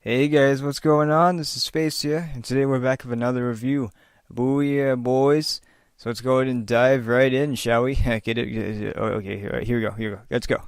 Hey guys, what's going on? This is Space here, and today we're back with another review. Booyah, boys. So let's go ahead and dive right in, shall we? Get it? Oh, okay, here we go, here we go. Let's go.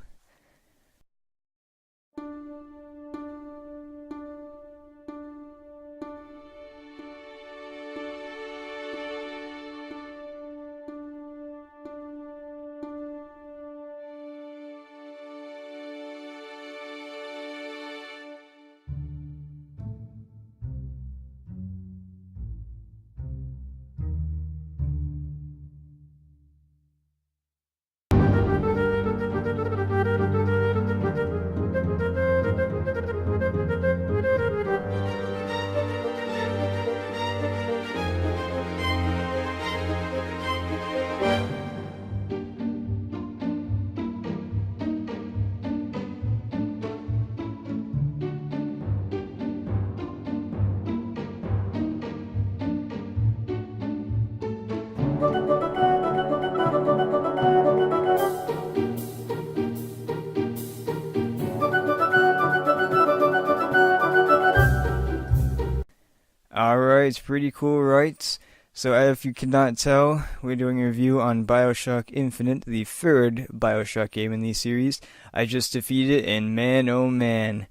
Alright, it's pretty cool, right? So if you cannot tell, we're doing a review on BioShock Infinite, the third BioShock game in the series. I just defeated it, and man, oh man,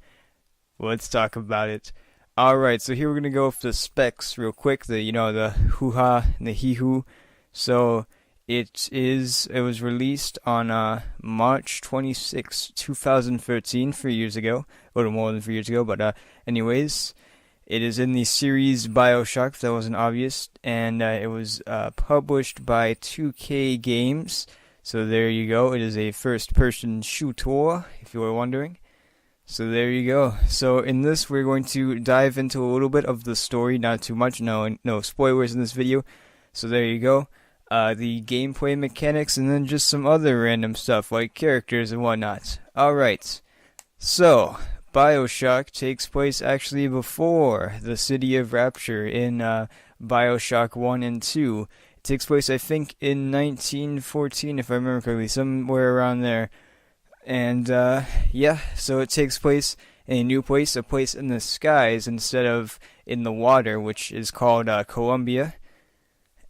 let's talk about it. Alright, so here we're gonna go with the specs real quick, the hoo-ha and the hee-hoo. So it was released on March 26, 2013, 3 years ago, a little more than 3 years ago, but anyways, it is in the series BioShock, if that wasn't obvious, and it was published by 2K Games. So there you go, it is a first-person shooter, if you were wondering. So there you go. So in this, we're going to dive into a little bit of the story, not too much, no spoilers in this video. So there you go. The gameplay mechanics, and then just some other random stuff like characters and whatnot. Alright, so BioShock takes place actually before the City of Rapture in BioShock 1 and 2. It takes place, I think, in 1914, if I remember correctly, somewhere around there. And yeah, so it takes place in a new place, a place in the skies instead of in the water, which is called Columbia.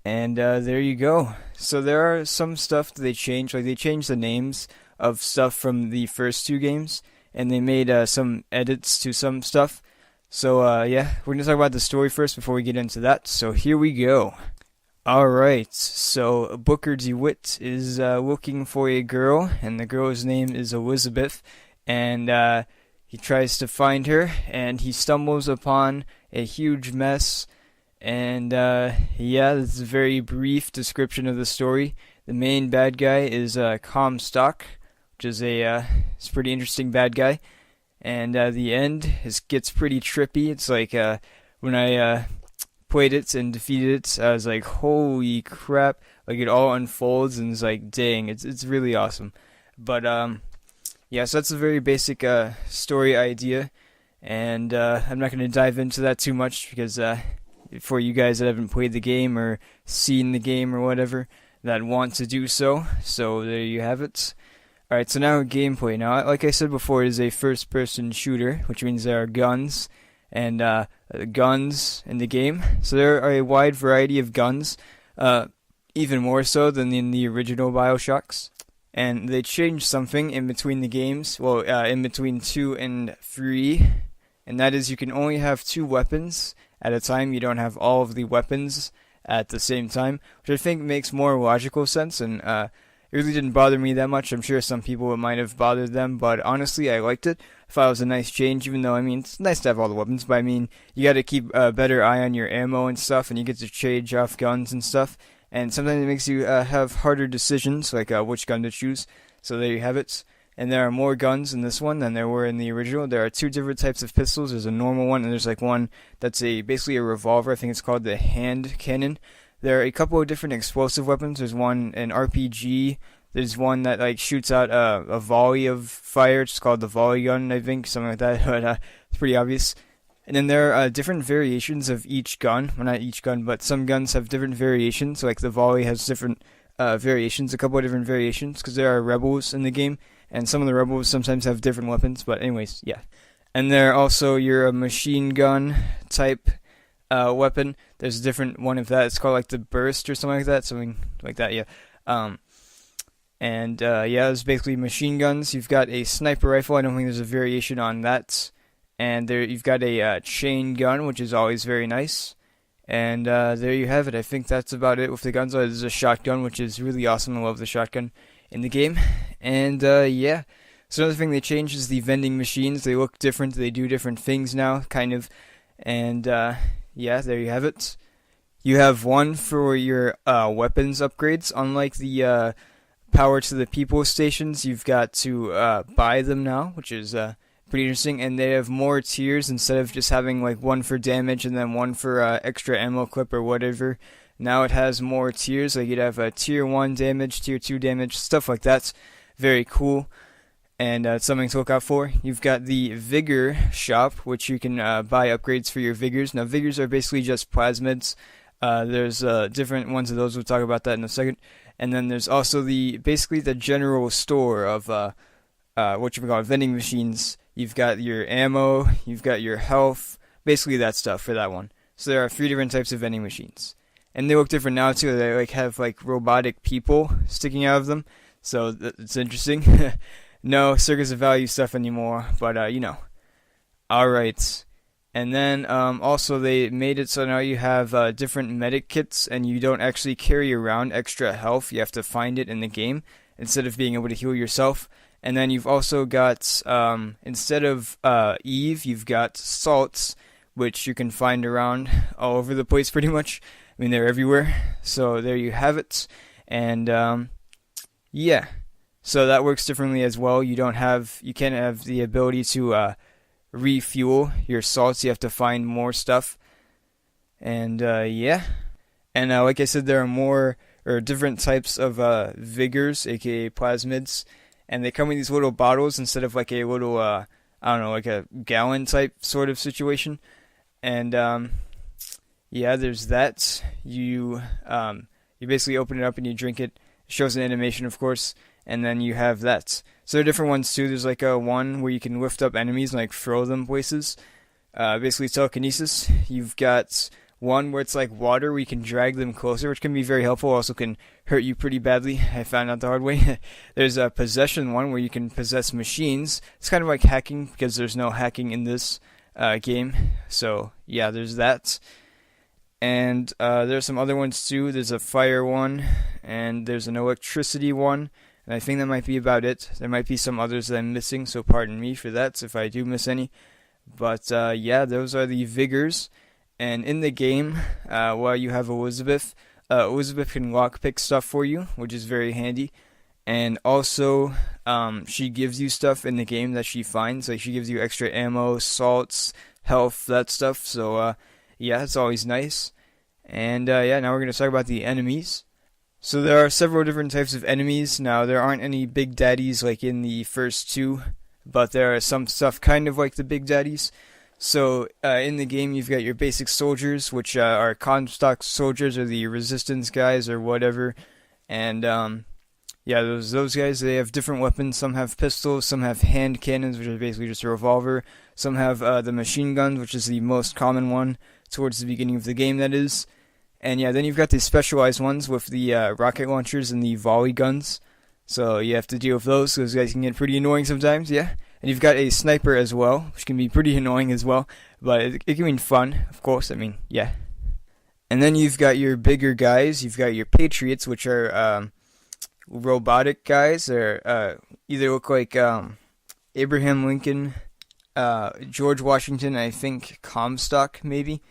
And there you go. So there are some stuff that they changed, like they changed the names of stuff from the first two games, and they made some edits to some stuff. So yeah, we're going to talk about the story first before we get into that. So here we go. Alright, so Booker DeWitt is looking for a girl, and the girl's name is Elizabeth, and he tries to find her, and he stumbles upon a huge mess, and yeah, this is a very brief description of the story. The main bad guy is Comstock, which is it's a pretty interesting bad guy, and the end gets pretty trippy. It's like when I played it and defeated it, I was like, holy crap, like it all unfolds, and it's like, dang, it's really awesome. But yeah, so that's a very basic story idea, and I'm not going to dive into that too much, because for you guys that haven't played the game or seen the game or whatever, that want to do so there you have it. Alright, so now gameplay. Now, like I said before, it is a first-person shooter, which means there are guns and guns in the game. So there are a wide variety of guns, even more so than in the original BioShocks. And they changed something in between the games, well, in between 2 and 3, and that is you can only have 2 weapons at a time. You don't have all of the weapons at the same time, which I think makes more logical sense, and it really didn't bother me that much. I'm sure some people it might have bothered them, but honestly, I liked it. I thought it was a nice change, even though, I mean, it's nice to have all the weapons, but I mean, you gotta keep a better eye on your ammo and stuff, and you get to change off guns and stuff, and sometimes it makes you have harder decisions, like which gun to choose. So there you have it. And there are more guns in this one than there were in the original. There are 2 different types of pistols. There's a normal one, and there's like one that's basically a revolver. I think it's called the hand cannon. There are a couple of different explosive weapons. There's an RPG. There's one that like shoots out a volley of fire. It's called the volley gun, I think, something like that. But it's pretty obvious. And then there are different variations of each gun. Well, not each gun, but some guns have different variations. Like the volley has different variations, a couple of different variations, because there are rebels in the game, and some of the rebels sometimes have different weapons. But anyways, yeah. And there also your machine gun type weapon. There's a different one of that. It's called like the burst or something like that. Something like that, yeah. Um, yeah, it's basically machine guns. You've got a sniper rifle. I don't think there's a variation on that. And there you've got a chain gun, which is always very nice. And there you have it. I think that's about it with the guns. There's a shotgun, which is really awesome. I love the shotgun in the game. And yeah. So another thing they changed is the vending machines. They look different. They do different things now, kind of. And yeah, there you have it. You have one for your weapons upgrades. Unlike the power to the people stations, you've got to buy them now, which is pretty interesting. And they have more tiers instead of just having like one for damage and then one for extra ammo clip or whatever. Now it has more tiers. Like you'd have a tier 1 damage, tier 2 damage, stuff like that. Very cool. And it's something to look out for. You've got the Vigor shop, which you can buy upgrades for your Vigors. Now, Vigors are basically just plasmids. There's different ones of those. We'll talk about that in a second. And then there's also basically the general store of what you call vending machines. You've got your ammo, you've got your health, basically that stuff for that one. So there are 3 different types of vending machines, and they look different now too. They like have like robotic people sticking out of them, so it's interesting. No Circus of Value stuff anymore, but you know. Alright. And then also they made it so now you have different medic kits, and you don't actually carry around extra health. You have to find it in the game instead of being able to heal yourself. And then you've also got, instead of Eve, you've got salts, which you can find around all over the place pretty much. I mean, they're everywhere. So there you have it. And yeah. So that works differently as well. You can't have the ability to refuel your salts. You have to find more stuff. And yeah. And like I said, there are more or different types of vigors, aka plasmids, and they come in these little bottles instead of like a little I don't know, like a gallon type sort of situation. And yeah, there's that. You basically open it up and you drink it. It shows an animation, of course. And then you have that. So there are different ones too. There's like a one where you can lift up enemies and like throw them places. Basically telekinesis. You've got one where it's like water where you can drag them closer, which can be very helpful. Also can hurt you pretty badly. I found out the hard way. There's a possession one where you can possess machines. It's kind of like hacking because there's no hacking in this game. So yeah, there's that. And there's some other ones too. There's a fire one, and there's an electricity one. And I think that might be about it. There might be some others that I'm missing, so pardon me for that if I do miss any. But yeah, those are the vigors. And in the game, while you have Elizabeth, Elizabeth can lockpick stuff for you, which is very handy. And also, she gives you stuff in the game that she finds. Like she gives you extra ammo, salts, health, that stuff. So yeah, it's always nice. And yeah, now we're going to talk about the enemies. So there are several different types of enemies. Now, there aren't any big daddies like in the first two, but there are some stuff kind of like the big daddies. So in the game, you've got your basic soldiers, which are Comstock soldiers or the resistance guys or whatever. And yeah, those guys, they have different weapons. Some have pistols, some have hand cannons, which are basically just a revolver. Some have the machine guns, which is the most common one towards the beginning of the game, that is. And yeah, then you've got the specialized ones with the rocket launchers and the volley guns. So you have to deal with those. Those guys can get pretty annoying sometimes, yeah. And you've got a sniper as well, which can be pretty annoying as well. But it can be fun, of course. I mean, yeah. And then you've got your bigger guys. You've got your patriots, which are robotic guys. Or either look like Abraham Lincoln, George Washington, I think Comstock, maybe.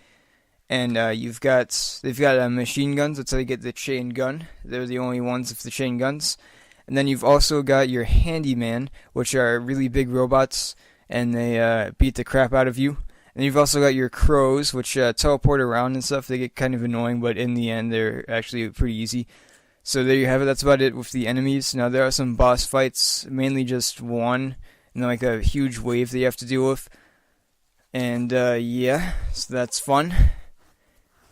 And they've got machine guns. That's how you get the chain gun. They're the only ones with the chain guns. And then you've also got your handyman, which are really big robots, and they beat the crap out of you. And you've also got your crows, which teleport around and stuff. They get kind of annoying, but in the end, they're actually pretty easy. So there you have it. That's about it with the enemies. Now, there are some boss fights, mainly just one, and then like a huge wave that you have to deal with. And yeah, so that's fun.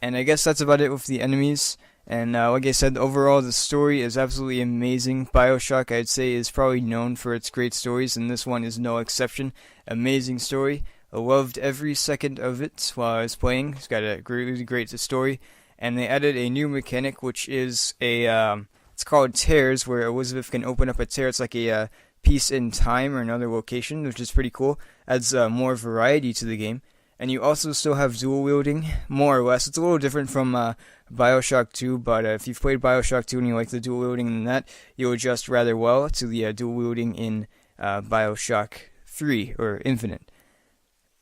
And I guess that's about it with the enemies. And like I said, overall the story is absolutely amazing. BioShock, I'd say, is probably known for its great stories, and this one is no exception. Amazing story. I loved every second of it while I was playing. It's got a really great story, and they added a new mechanic, which is it's called tears, where Elizabeth can open up a tear. It's like a piece in time or another location, which is pretty cool. Adds more variety to the game. And you also still have dual wielding, more or less. It's a little different from BioShock 2, but if you've played BioShock 2 and you like the dual wielding in that, you'll adjust rather well to the dual wielding in BioShock 3 or Infinite.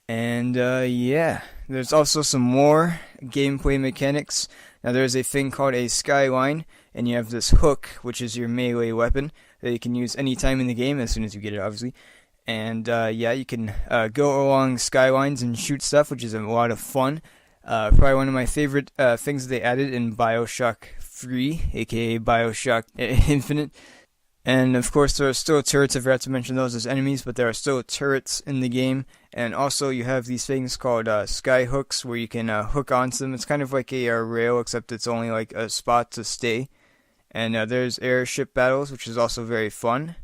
And yeah, there's also some more gameplay mechanics. Now there's a thing called a skyline, and you have this hook, which is your melee weapon that you can use anytime in the game, as soon as you get it, obviously. And yeah, you can go along skylines and shoot stuff, which is a lot of fun. Probably one of my favorite things they added in BioShock 3, aka BioShock Infinite. And of course, there are still turrets. I forgot to mention those as enemies, but there are still turrets in the game. And also, you have these things called sky hooks, where you can hook onto them. It's kind of like a rail, except it's only like a spot to stay. And there's airship battles, which is also very fun.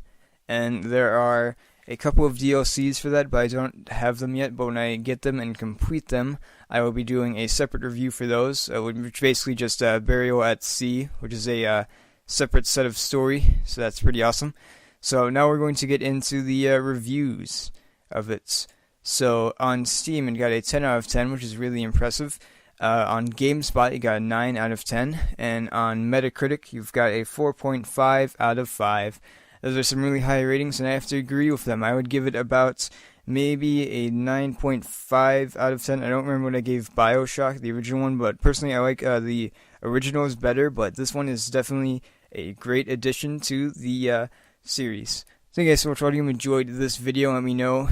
And there are a couple of DLCs for that, but I don't have them yet. But when I get them and complete them, I will be doing a separate review for those, which basically just Burial at Sea, which is a separate set of story. So that's pretty awesome. So now we're going to get into the reviews of it. So on Steam, it got a 10 out of 10, which is really impressive. On GameSpot, you got a 9 out of 10. And on Metacritic, you've got a 4.5 out of 5. Those are some really high ratings, and I have to agree with them. I would give it about maybe a 9.5 out of 10. I don't remember what I gave BioShock, the original one, but personally I like the originals better, but this one is definitely a great addition to the series. Thank you guys so much for watching. If you enjoyed this video, let me know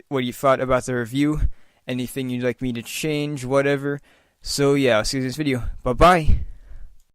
what you thought about the review, anything you'd like me to change, whatever. So yeah, I'll see you in this video. Bye-bye!